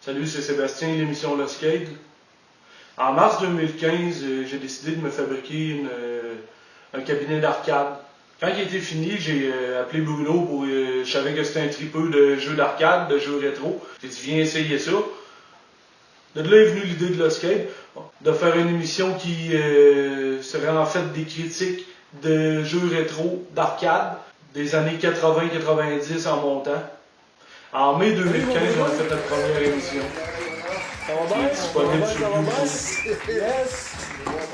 Salut, c'est Sébastien, l'émission Lost Skate. En mars 2015, j'ai décidé de me fabriquer un cabinet d'arcade. Quand il était fini, j'ai appelé Bruno pour. Je savais que c'était un tripeux de jeux d'arcade, de jeux rétro. J'ai dit, viens essayer ça. De là est venue l'idée de Lost Skate, de faire une émission qui serait en fait des critiques de jeux rétro d'arcade des années 80-90 en montant. En mai 2015, on a fait notre première émission. Qui est disponible sur YouTube.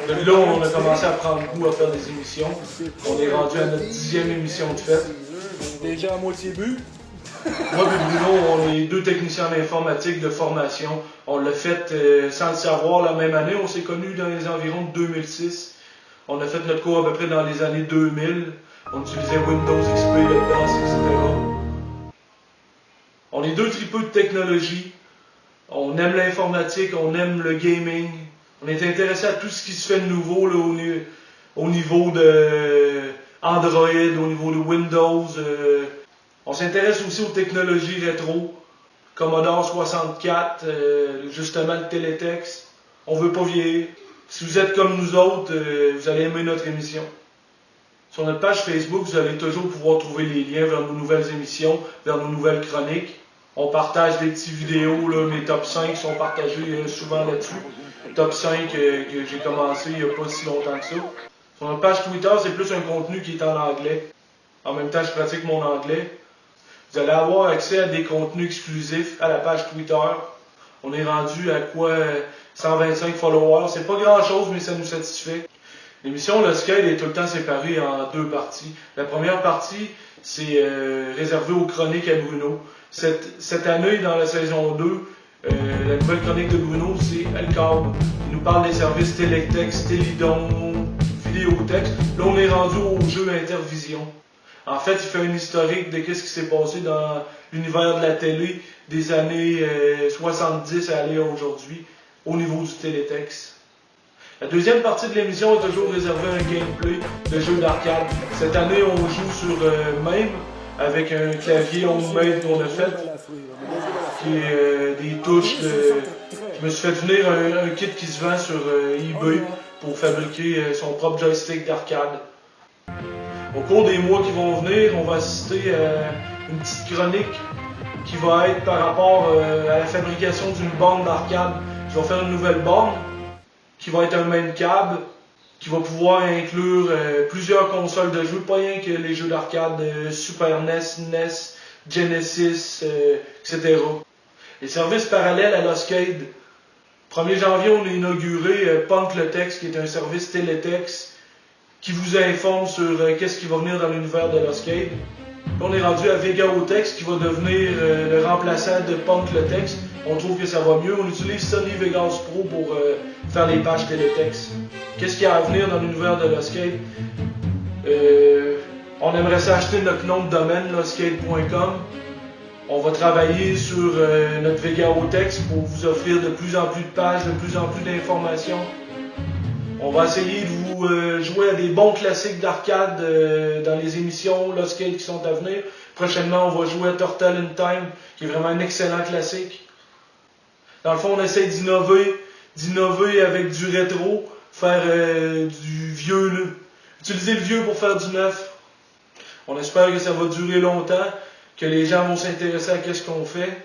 De là, on a commencé à prendre goût à faire des émissions. On est rendu à notre 10e émission de fête. Déjà à moitié bu. Moi et Bruno, on est deux techniciens en informatique de formation. On l'a fait sans le savoir la même année. On s'est connus dans les environs de 2006. On a fait notre cours à peu près dans les années 2000. On utilisait Windows XP, là-dedans, etc. On est deux tripeux de technologie. On aime l'informatique, on aime le gaming. On est intéressé à tout ce qui se fait de nouveau là, au niveau de Android, au niveau de Windows. On s'intéresse aussi aux technologies rétro. Commodore 64, justement le télétexte. On veut pas vieillir. Si vous êtes comme nous autres, vous allez aimer notre émission. Sur notre page Facebook, vous allez toujours pouvoir trouver les liens vers nos nouvelles émissions, vers nos nouvelles chroniques. On partage des petites vidéos, là, mes top 5 sont partagés souvent là-dessus. Top 5 que j'ai commencé il n'y a pas si longtemps que ça. Sur notre page Twitter, c'est plus un contenu qui est en anglais. En même temps, je pratique mon anglais. Vous allez avoir accès à des contenus exclusifs à la page Twitter. On est rendu à quoi 125 followers. C'est pas grand-chose, mais ça nous satisfait. L'émission Lost Skate est tout le temps séparée en deux parties. La première partie, c'est réservé aux chroniques à Bruno. Cette année, dans la saison 2, la nouvelle chronique de Bruno, c'est El Câble. Il nous parle des services télétexte, Télidon, Vidéotexte. Là, on est rendu au jeu Intervision. En fait, il fait un historique de ce qui s'est passé dans l'univers de la télé des années 70 à aller à aujourd'hui, au niveau du télétexte. La deuxième partie de l'émission est toujours réservée à un gameplay de jeu d'arcade. Cette année, on joue sur MAME avec un clavier homemade qu'on a fait, qui est des touches de... Je me suis fait venir un kit qui se vend sur eBay pour fabriquer son propre joystick d'arcade. Au cours des mois qui vont venir, on va assister à une petite chronique qui va être par rapport à la fabrication d'une borne d'arcade. Je vais faire une nouvelle borne qui va être un main câble, qui va pouvoir inclure plusieurs consoles de jeux, pas rien que les jeux d'arcade Super NES, NES, Genesis, etc. Les services parallèles à Lost Skate. 1er janvier, on a inauguré Punk le Texte, qui est un service télétexte qui vous informe sur qu'est-ce qui va venir dans l'univers de Lost Skate. On est rendu à Vegaotext, qui va devenir le remplaçant de Punk le Texte. On trouve que ça va mieux. On utilise Sony Vegas Pro pour faire les pages télétexte. Qu'est-ce qu'il y a à venir dans l'univers de Lost Skate? On aimerait s'acheter notre nom de domaine, lostskate.com. On va travailler sur notre Vegaotext pour vous offrir de plus en plus de pages, de plus en plus d'informations. On va essayer de vous jouer à des bons classiques d'arcade dans les émissions Lost Skate qui sont à venir. Prochainement, on va jouer à Turtle in Time, qui est vraiment un excellent classique. Dans le fond, on essaie d'innover avec du rétro, faire du vieux, utiliser le vieux pour faire du neuf. On espère que ça va durer longtemps, que les gens vont s'intéresser à ce qu'on fait.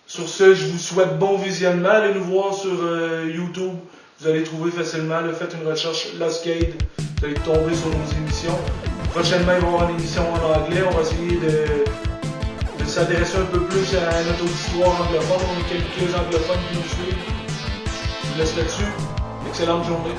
Sur ce, je vous souhaite bon visionnement. Allez nous voir sur YouTube. Vous allez trouver facilement. Faites une recherche Lost Skate. Vous allez tomber sur nos émissions. Prochainement, il va y avoir une émission en anglais. On va essayer de s'intéresser un peu plus à notre auditoire anglophone. On a quelques anglophones qui nous suivent. Je vous laisse là-dessus. Excellente journée.